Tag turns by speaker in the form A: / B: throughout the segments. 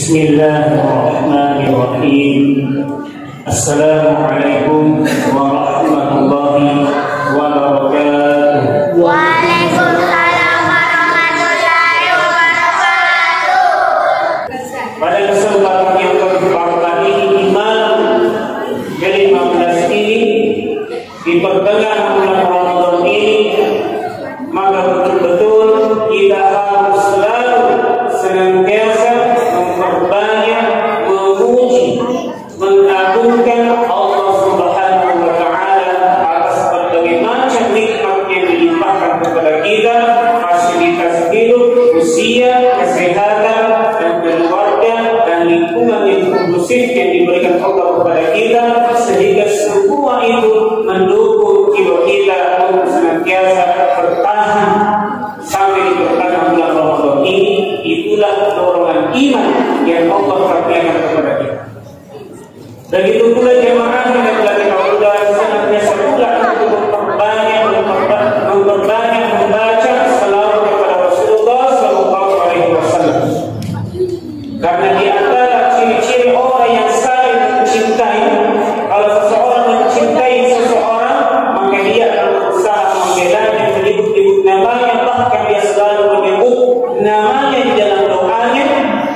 A: Bismillahirrahmanirrahim. Assalamualaikum warahmatullahi wabarakatuh.
B: Waalaikumsalam warahmatullahi wabarakatuh.
A: Pada kesempatan yang keberapa ini, malam ke-15 ini, di pertengahan bulan Ramadan ini, maka betul-betul kita harus selalu senantiasa memperbanyak memuji, mengagungkan Allah Subhanahu wa Ta'ala atas berbagai macam nikmat yang dilimpahkan kepada kita, fasilitas hidup, usia, kesehatan, dan keluarga, dan lingkungan yang kondusif yang diberikan Allah kepada kita, sehingga semua itu mendukung jiwa kita untuk senantiasa bertahan sampai di pertengahan bulan Ramadan ini. Itulah dorongan iman yang Allah karuniakan kepada kita. Begitu pula jemaah yang telah kita udah senantiasa pula untuk memperbanyak membaca salawat kepada Rasulullah Sallallahu Alaihi Wasallam. Karena di antara ciri-ciri orang yang saling mencintai, kalau seseorang mencintai seseorang, maka dia akan berusaha membelanya, menyebut namanya, bahkan dia selalu menyebut namanya di dalam doanya.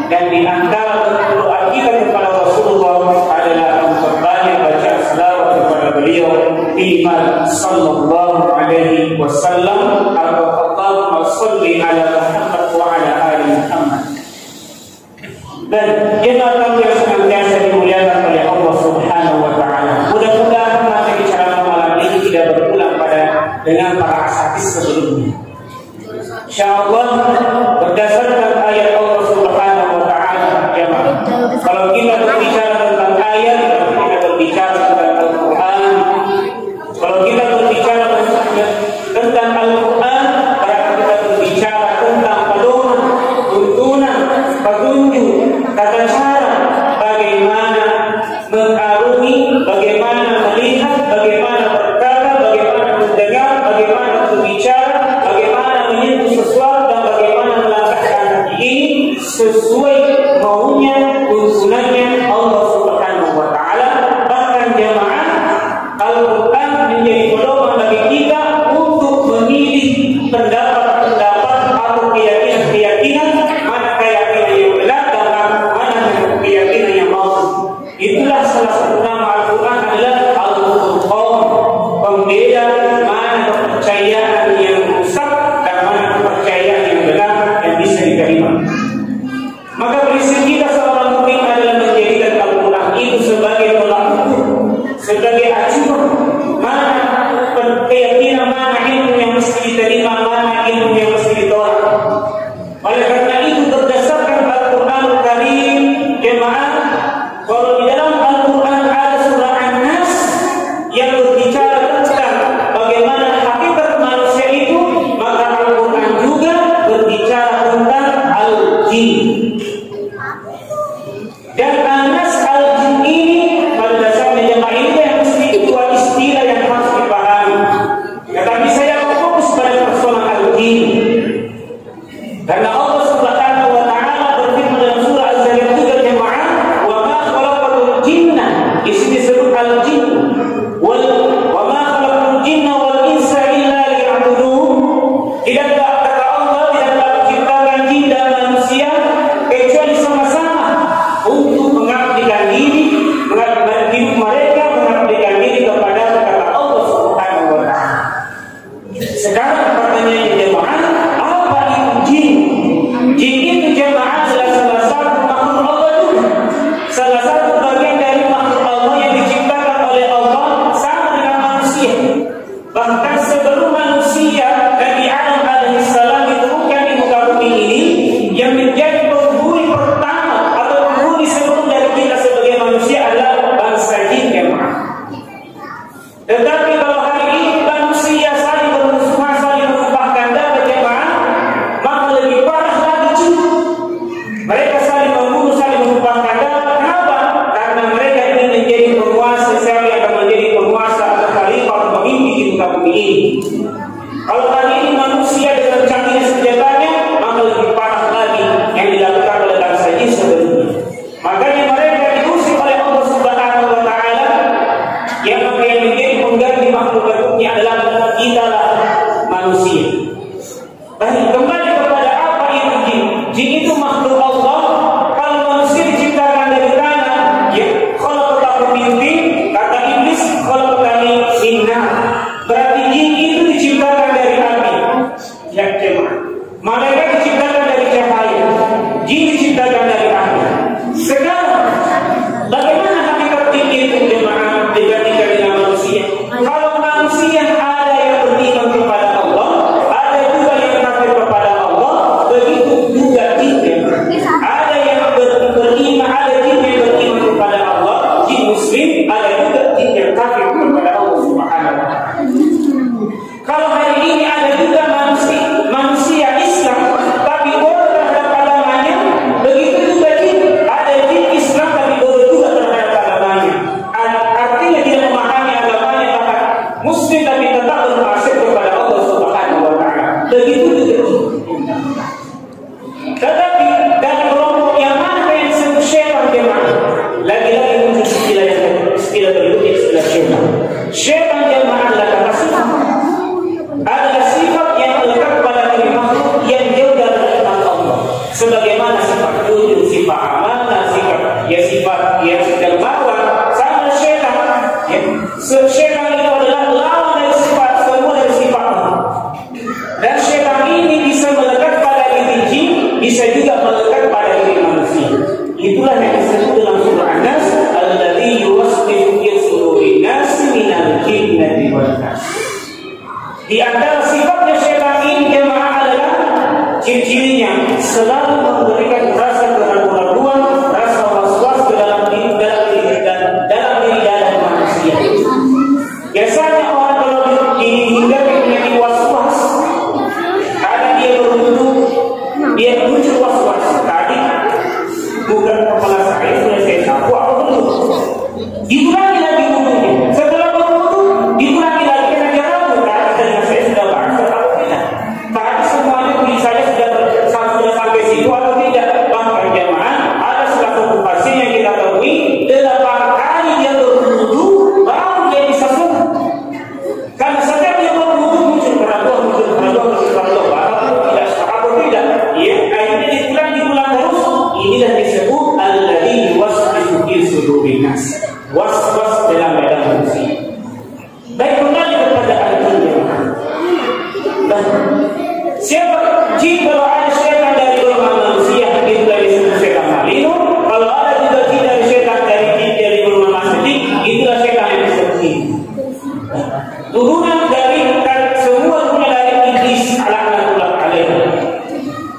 A: Dan di antara doa kita kepada Rasulullah adalah memperbanyak baca salawat kepada beliau, Imam Sallallahu Alaihi Wasallam, atau Allahumma sholli ala Muhammad wa ala ali Muhammad. Dan jemaah yang senantiasa dimuliakan oleh Allah Subhanahu wa Ta'ala, mudah-mudahan materi ceramah malam ini tidak berulang dengan para asatidz sebelumnya. Insyaallah berdasarkan ayat Allah Subhanahu wa Ta'ala, jemaah, kalau kita berbicara tentang ayat, kita berbicara tentang Al-Quran. Kalau kita berbicara tentang Al-Quran, berarti kita berbicara tentang pedoman, tuntunan, petunjuk, tata cara bagaimana mengarungi, bagaimana melihat, bagaimana berkata, bagaimana mendengar, bagaimana berbicara, bagaimana menyentuh sesuatu, dan bagaimana melangkahkan kaki ini sesuai maunya, tuntunannya Allah Subhanahu wa Ta'ala. Bahkan jemaah, Al-Quran menjadi pedoman bagi kita untuk memilih pendapat-pendapat atau keyakinan-keyakinan, mana keyakinan yang benar dan mana keyakinan yang palsu. Itulah salah satu nama Al-Quran adalah Al-Furqan, pembeda mana kepercayaan yang rusak dan mana kepercayaan yang benar yang bisa diterima. Maka prinsip kita seorang mukmin adalah menjadikan Al-Quran itu sebagai tolak ukur, sebagai acuan mana keyakinan, mana ilmu yang mesti diterima, mana ilmu yang mesti ditolak. Oleh karena itu berdasarkan Al-Quranul Karim, jemaah, kalau di dalam Al-Quran ada surah An-Nas yang berbicara tentang bagaimana hakikat manusia itu, maka Al-Quran juga berbicara tentang Al-Jin. Dan An-Nas Al-Jin ini pada dasarnya jemaah ini yang mesti dua istilah yang harus dipahami. Tetapi saya fokus pada persoalan Al-Jin. Karena Allah Subhanahu wa Ta'ala berfirman dalam surah Az-Zariyat juga, jemaah, wa ma khalaqatul jinna, di sini disebut al-jin, wa ma khalaqatul jinna wal insa illa liya'budun. Tidaklah, kata Allah, tidaklah diciptakan jin dan manusia kecuali sama-sama untuk mengabdikan diri, mengabdikan hidup mereka, mengabdikan diri kepada kata Allah Subhanahu wa Ta'ala. Sekarang pertanyaannya, jemaah, apa itu jin? Jin itu, jemaah, adalah salah satu makhluk Allah juga, salah satu bagian dari makhluk Allah yang diciptakan oleh muslim, ada juga jin yang kafir kepada Allah Subhanahu wa taala. Kalau hari ini ada juga manusia Islam tapi bodoh terhadap agamanya, begitu juga jin, ada jin Islam tapi bodoh juga terhadap agamanya. Artinya tidak memahami agamanya, bahkan muslim tapi tetap bermaksiat kepada Allah Subhanahu wa taala. Begitu juga jin. Tetapi dari kelompok yang mana yang disebut syaitan jemaah, lagi-lagi muncul istilah berikutnya, istilah syaitan. Syaitan jemaah adalah kata sifat, adalah sifat yang melekat pada diri makhluk yang jauh dari rahmat Allah. Sebagaimana sifat jujur, sifat amanah, sifat yang dermawan, sama syaitan. Ya. Syaitan itu adalah lawan dari sifat semua dari sifat Allah. Dan syaitan ini bisa melekat pada diri jin, bisa juga melekat pada diri manusia. Itulah yang disebut dalam surah An-Nas, alladzi yuwaswisu fi sudurin nas minal jinnati wan nas. Di antara sifatnya syaitan ini jemaah adalah ciri-cirinya selalu memberikan rasa keraguan-keraguan, rasa was-was ke dalam diri manusia. Biasanya orang kalau dihinggapi penyakit was-was, kadang dia berwudu, dia muncul was-was. Tadi bukan kepala saya, sudah saya sapu, apa betul? Dikurangi lagi wudunya. Setelah berwudu, dikurangi lagi karena dia ragu. Karena saya sudah bangsa atau tidak? Tadi semuanya kulit saya sudah sampai situ atau tidak? Bahkan jemaah ada salah satu pasien yang kita temui 8 kali dia berwudu baru dia bisa sholat. Karena setiap dia berwudu muncul keraguan, apakah tidak sah atau tidak? Ya, akhirnya diulang terus. Inilah disebut alladzi yuwaswisu fi sudurin nas. Was-was dalam badan manusia. Baik, kembali kepada al-jin. Siapa jin? Kalau ada syaitan dari golongan manusia, itu dari syaitan malinun. Kalau ada juga jin dari syaitan dari golongan manusia, itulah syaitan yang disebut jin. Turunan dari semua turunan dari iblis laknatullah alaihi.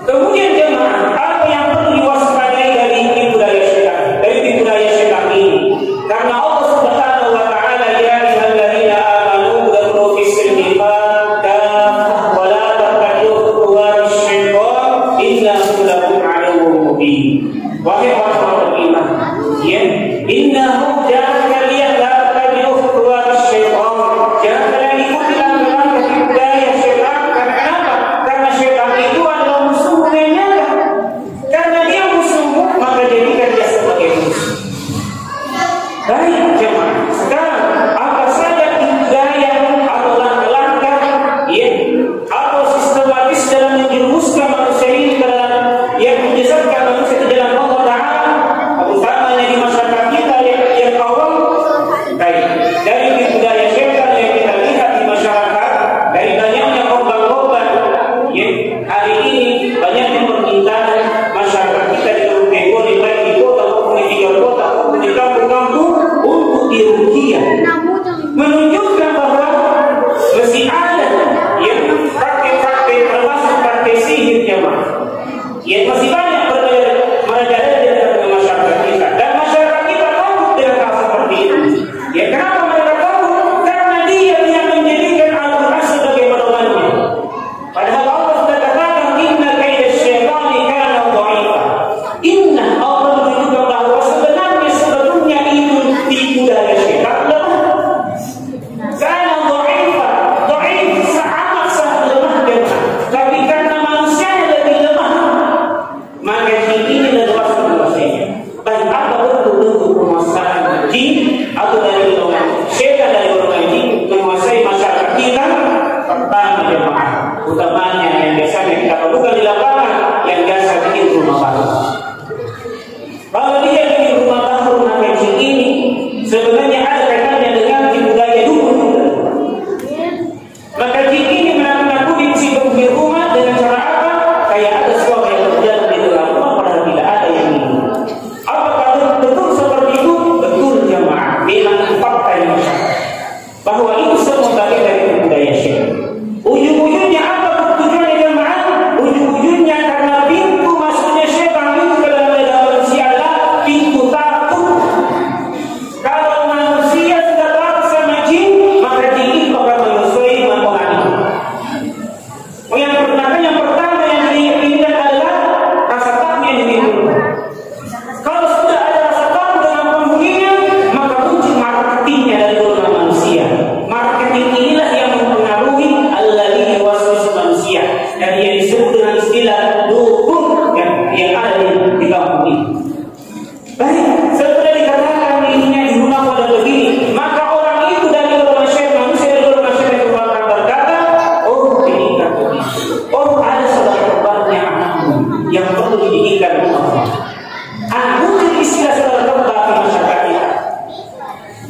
A: Kemudian jemaah, apa yang perlu diwaspadai dari tipu daya syaitan ini? Karena Allah Subhanahu wa taala, ya ayyuhalladzina amanu udkhulu fis silmi kafah wa la tattabi'u khutuwatis syaitan innahu lakum aduwwun mubin. Wahai orang-orang beriman, ya, innahu jangan kalian la tattabi'u khutuwatis syaitan. Jangan kalian ikuti langkah-langkah tipu daya syaitan. Kenapa? Karena syaitan itu adalah musuh yang nyata. Karena dia musuhmu, maka jadikan dia sebagai musuh. Baik jemaah, sekarang apa saja tipu daya atau langkah-langkah atau sistematis dalam menjerumuskan manusia ini ke dalam yang menyesatkan manusia ke dalam Allah Ta'ala, utamanya di masyarakat kita yang awam. Baik, dari tipu daya syaitan yang kita lihat di masyarakat, dari banyaknya korban-korban hari ini, banyaknya permintaan masyarakat kita di berbagai baik di kota maupun di tiga kota maupun di kampung-kampung untuk diruqyah, menunjukkan bahwa masih ada praktik-praktik termasuk praktik sihir jemaah yang masih banyak merajalela di tengah masyarakat kita, dan masyarakat kita takut dengan hal seperti itu. Ya, kenapa mereka takut? Karena dia yang menjadikan Al-Quran sebagai pedomannya. Padahal Allah sudah katakan inna kaida syaitani kana dha'ifa. Inna, Allah menunjukkan bahwa sebetulnya itu tipu daya syaitan lemah.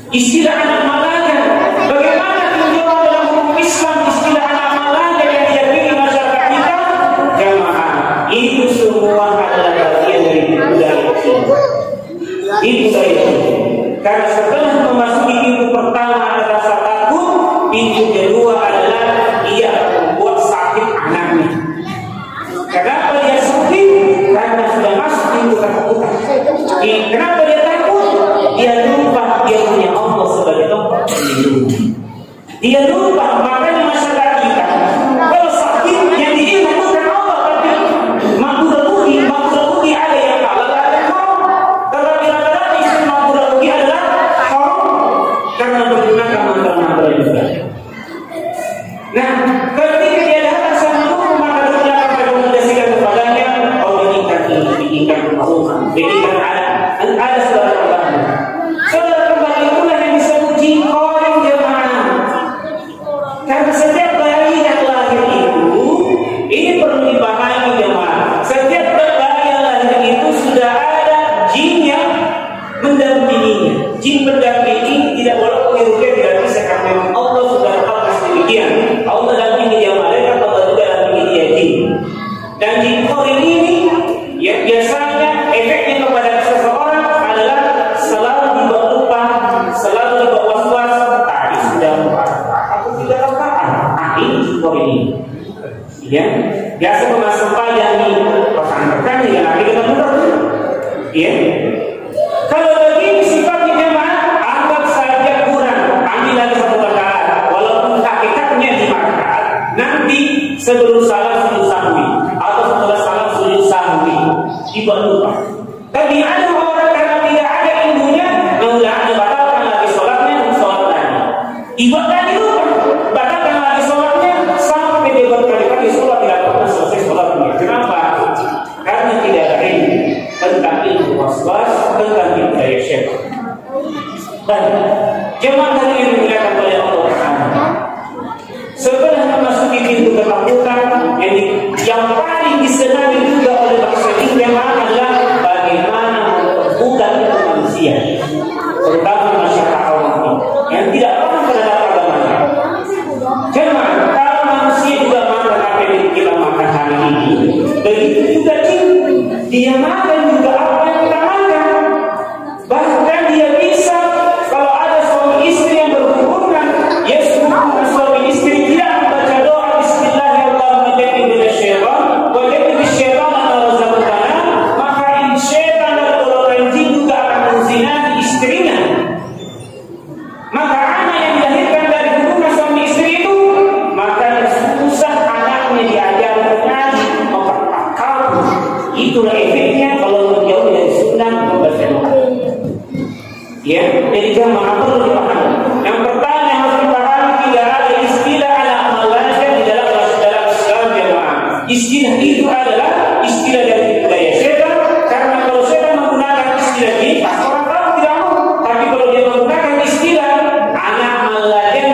A: Istilah anak malaga, bagaimana tinjauan dalam hukum Islam istilah anak malaga yang diyakini masyarakat kita? Jamaah, itu semua adalah bagian dari budaya kita. Itu saya. Karena setelah memasuki pintu pertama ada rasa takut, pintu kedua adalah ia membuat sakit anaknya. Kenapa dia sakit? Karena sudah masuk pintu ketakutan. Kenapa dia takut? Dia lupa dia punya Allah sebagai tempat perlindungan. Dia lupa, makanya masyarakat kita kalau sakit yang diingat bukan Allah, tapi makhluk rugi ada yang halal, ada yang haram. Kalau rata-rata istilah makhluk rugi adalah haram karena menggunakan mantra-mantra juga. Nah, ketika dia datang sama Nuh, maka dia akan merekomendasikan kepadanya, oh bikinkan rumah, bikinkan ada saudara kembali. Saudara kembali itulah yang disebut jikorin jemaah. Karena setiap bayi yang lahir itu, ini perlu dipahami jemaah. Setiap bayi yang lahir itu sudah ada jin yang mendampinginya. Jin mendampingi tidak walaupun dirukyah tidak bisa karena Allah sudah lepas demikian. Allah dampingi dia malaikat, Allah juga dampingi dia jin. Dan jikorin ini yang biasanya efeknya kepada seseorang adalah selalu dibuat lupa, selalu dibuat was-was. Tadi sudah aku tidak rakaat. Ini jikorin ini. Ya, biasa memasang payah di rekan-rekan yang lagi dengan benar. Ya. Kalau begini sifatnya jemaah, anggap saja kurang. Ambil lagi satu rakaat, walaupun hakikatnya 5 rakaat. Nanti sebelum salam sujud sahwi atau setelah salam sujud sahwi dibuat lupa. Tapi ada orang karena tidak ada ilmunya, mudah-mudahan batalkan lagi sholatnya, sholat lagi. Dibuat lagi lupa, batalkan lagi sholatnya sampai dia berkali-kali sholat tidak pernah selesai sholatnya. Kenapa? Karena tidak ada ilmu tentang ilmu was-was, tentang budaya syaitan. Baik, jemaah hari ini dimuliakan oleh Allah Taala. Setelah memasuki pintu ketakutan, yang paling disenangi juga oleh bangsa ini adalah bagaimana memperbuka itu manusia, terutama masyarakat awam yang tidak paham terhadap agamanya. Jemaah, kalau manusia juga makan apa yang kita makan hari ini, begitu juga jin, dia makan juga apa yang kita makan. Bahkan dia bisa, kalau ada suami istri yang berhubungan, ya suami istri tidak membaca doa Bismillahirrahmanirrahim minasyaitan wa jannibna syaitan ma razaqtana, maka syaitan dan golongan jin juga akan menzinahi istrinya. Maka anak yang dilahirkan dari hubungan suami istri itu, maka susah anaknya diajar mengaji, mempertakal. Itulah efeknya kalau menjauh dari sunnah membaca doa. Ya, jadi jamaah perlu dipahami. Yang pertama yang harus dipahami, tidak ada istilah anak malaga di dalam Islam jamaah. Istilah itu adalah istilah dari budaya syaitan. Karena kalau syaitan menggunakan istilah ini, orang tahu tidak mau. Tapi kalau dia menggunakan istilah anak malaga,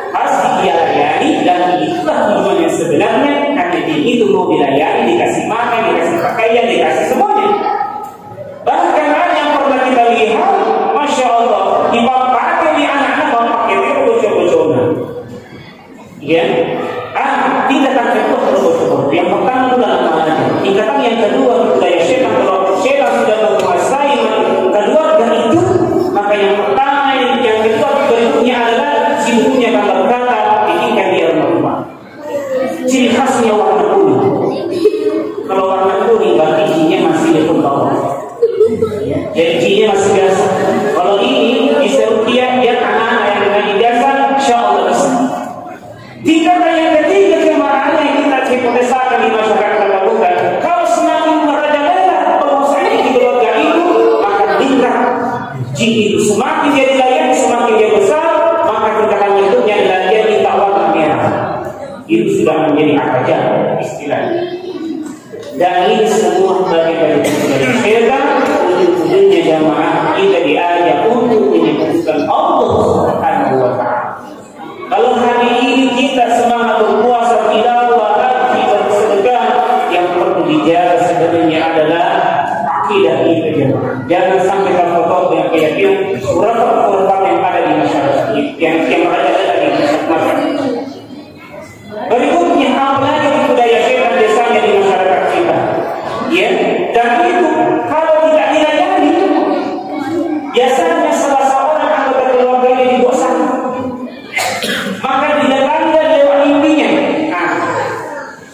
A: pasti dia layani, dan itulah tujuan yang sebenarnya. Karena dia itu mau dilayani, dikasih makan, dikasih pakaian, dikasih semuanya. Bahkan ada yang pernah kita lihat, Masya Allah, dipakai di anak-anak pakai itu bocor-bocornya. Ya, tingkatan kedua bocor. Yang pertama adalah namanya. Tingkatan yang kedua budaya syaitan. Kalau syaitan sudah menguasai keluarga itu, maka yang pertama yang kedua berikutnya adalah silunya kata berkata bikinkan dia rumah. Ciri khasnya warna kuning. Kalau warna kuning berarti jinnya masih di bawah. Jadi jinnya masih biasa. Kalau ini bisa rupiah dia anak-anak yang dengan ijazah, insya Allah bisa. Tingkatan yang ketiga kemarahan yang kita hipotesakan di masyarakat kita bukan. Kalau semakin merajalela penguasaan di keluarga itu, maka tingkat jin itu semakin dia dilayani, semakin dia besar, maka tingkatan berikutnya adalah dia minta warna merah. Itu sudah menjadi akaja istilahnya. Dan ini semua bagian dari syaitan. Ujung-ujungnya jamaah kita diajak untuk menyebutkan Allah Subhanahu wa Ta'ala. Kalau hari ini kita semangat berpuasa, tilawah, haji, bersedekah, yang perlu dijaga sebenarnya adalah akidah kita jamaah. Jangan sampai terpotong dengan keyakinan surah yang berada di masyarakat. Berikutnya apalagi budaya syaitan biasanya di masyarakat kita, ya, dan itu kalau tidak dilayani, biasanya salah seorang anggota keluarga ini dibosan, maka didatangi lewat mimpinya. Nah,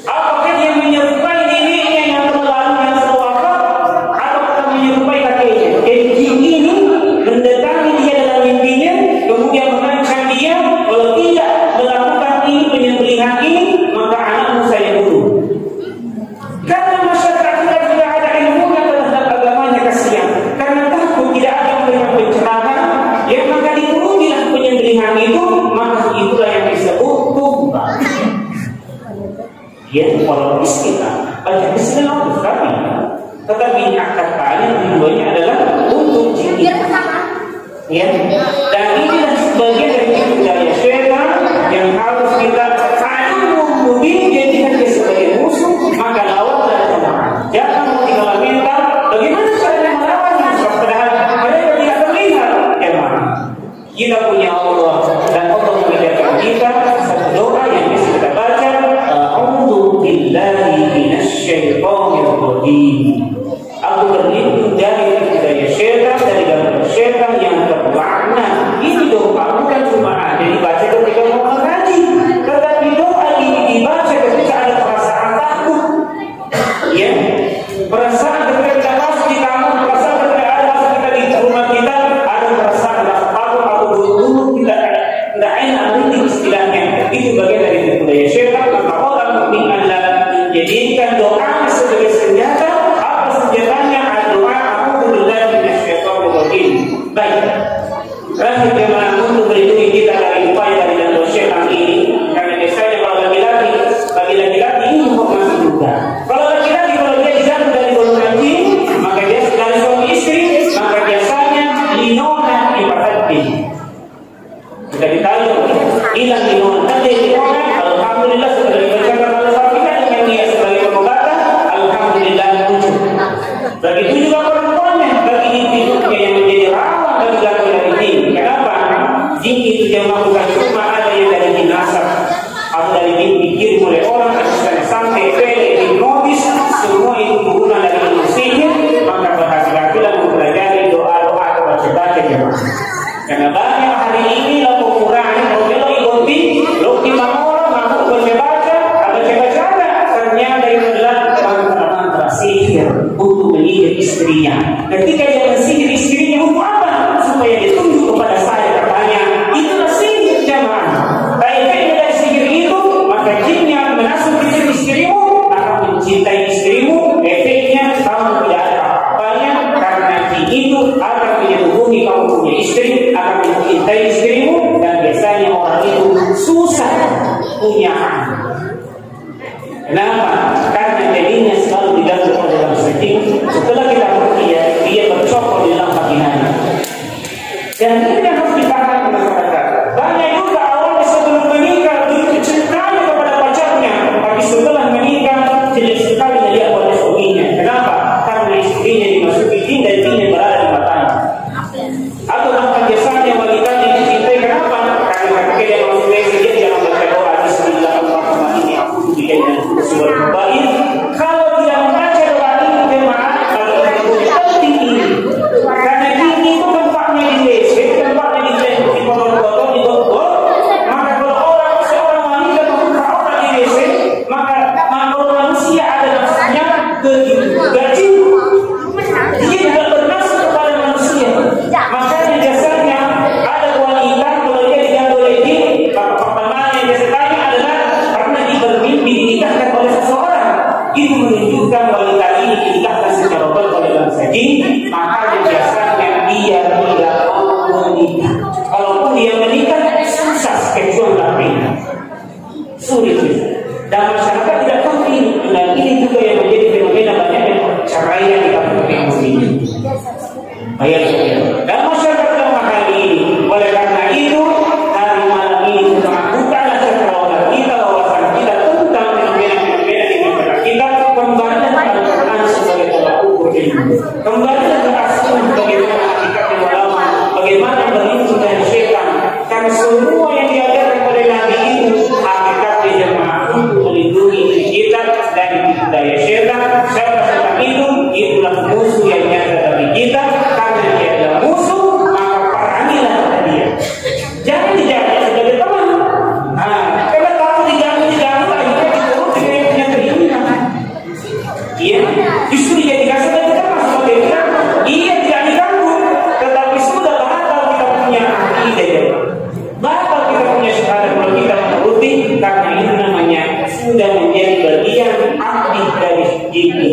A: apakah dia menyerupai dirinya yang terlalu yang sewakaf, atau menyerupai kakeknya? Jadi jin ini mendatangi dia dalam mimpinya, kemudian mengancam dia kalau tidak melakukan ini penyembelihan ini, maka anakmu saya bunuh. Karena masyarakat kita tidak ada ilmunya terhadap agamanya, kasihan. Karena takut tidak ada memberikan pencerahan, ya maka diurugilah penyembelihan itu, maka itulah yang disebut tumbal. Ya, walau kita baca Bismillah tetapi akad kalian tujuannya adalah untuk jin. Ya, dan inilah sebagian dari budaya syaitan yang harus kita mungkin jadikan dia sebagai musuh, maka lawanlah jemaah. Jangan mau tinggal minta bagaimana caranya melawan musuh padahal mereka tidak terlihat. Jemaah, kita punya Allah dan Allah mengajarkan kita satu doa yang bisa kita baca, a'udzu billahi minasyaitonir rajim. Aku berlindung dari budaya syaitan, dari gangguan syaitan yang terlaknat. Ini doa bukan cuma ada dibaca ketika mau mengaji, tetapi doa ini dibaca ketika ada perasaan takut, ya, perasaan ketika kita masuk di kamar, perasaan ketika ada masuk kita di rumah kita, ada perasaan rasa takut atau dulu kita tidak enak ini istilahnya. Itu bagian dari budaya syaitan. Maka orang mukmin adalah menjadikan doa sebagai senjata. Apa senjatanya? Doa a'udzu billahi minasyaitonir rajim. Baik. Terakhir jemaah, untuk melindungi kita dari upaya dari gangguan syaitan ini, karena biasanya kalau bagi laki-laki ini informasi juga. Kalau laki-laki kalau dia dijatuh dari golongan jin, maka dia dari suami istri, maka biasanya linona ibadatih. Kita ditahu hilang linona, tadi linona, alhamdulillah sudah dibacakan oleh kita dengan niat sebagai pengobatan, alhamdulillah muncul. Begitu juga perempuannya, bagi individunya yang menjadi rawan bagi gangguan jin. Kenapa? Jin itu yang bukan cuma ada yang dari jin asap atau dari jin dikirim oleh orang, sampai pele, hipnotis, semua itu turunan dari ilmu sihir. Maka berhati-hatilah mempelajari doa-doa atau baca-baca jemaah. Karena banyak hari ini lah pengurangan kalau ikuti lo lima orang mampu baca-baca, ternyata itu adalah mantra sihir untuk menyihir istrinya. Ketika dia mensihir istrinya untuk apa? Supaya ditunjuk kepada saya, katanya itulah sihir jemaah. Tapi dari sihir itu maka jinnya menasuk istrimu akan mencintai istrimu. Efeknya kamu tidak ada apa-apanya, karena jin itu akan menyelubungi kamu punya istri, akan mencintai istrimu, dan biasanya orang itu susah punya anak. Kenapa? Karena jadinya selalu diganggu dalam sedih. Setelah kita pergi, dia bercokol di dalam vaginanya. Dan ini yang harus dipahami masyarakat. Banyak juga awalnya sebelum menikah begitu cintanya kepada pacarnya, tapi setelah menikah jelek sekali dia pada suaminya. Kenapa? Karena istrinya dimasuki jin dan jinnya berada di matanya. Atau bahkan biasanya wanita dicintai. Kenapa? Karena ketika dia masuk WC dia jangan baca doa Bismillahirrahmanirrahim, aku bikin dan surat baik. Kalau tidak membaca doa ini jemaah, kalau penting ini, karena ini itu tempatnya di WC, tempatnya di Karena semua yang diajarkan oleh Nabi itu hakikatnya jemaah untuk melindungi diri kita dari daya syaitan. Siapa setan itu? Itulah musuh yang nyata bagi kita. Karena dia adalah musuh, maka perangilah dia. Jangan dijadikan sebagai teman. Karena takut diganggu, akhirnya dituruti dengan yang punya keinginan. Iya, justru dijadikan sebagai teman sebagai teman. Iya, tidak diganggu, tetapi sudah batal kita punya akidah. Batal kita punya syahadat kalau kita menuruti, karena itu namanya sudah menjadi bagian aktif dari diri.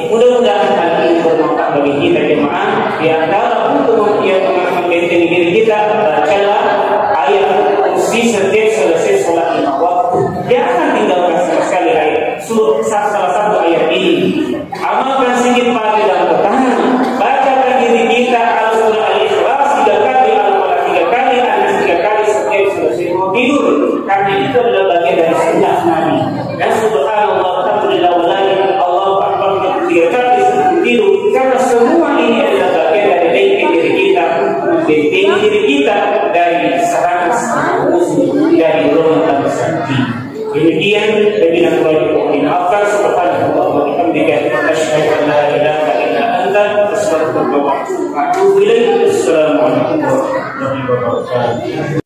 A: Mudah-mudahan hal ini bermanfaat bagi kita jemaah. Di antara untuk membentengi diri kita, bacalah ayat kursi setiap selesai sholat 5 waktu. Jangan tinggalkan sama sekali ayat. Salah satu ayat ini. Amalkan sedikit pagi dan petang. Bacakan diri kita Al-Surah Al-Ikhlas 3 kali, Al-Falaq 3 kali, An-Nas 3 kali setiap selesai mau tidur. Karena itu adalah bagian dari sunnah Nabi. Dan subhanallah, alhamdulillah, Allahu Akbar 3 kali sebelum tidur. Karena semua ini adalah bagian dari diri kita, membentengi diri kita dari serangan musuh, dari gelombang sakti. Demikian bagi nabi maafkan subhanallah wa bihamdika asyhadu an la ilaha illa anta astaghfiruka wa atubu ilaik. Assalamualaikum warahmatullahi wabarakatuh.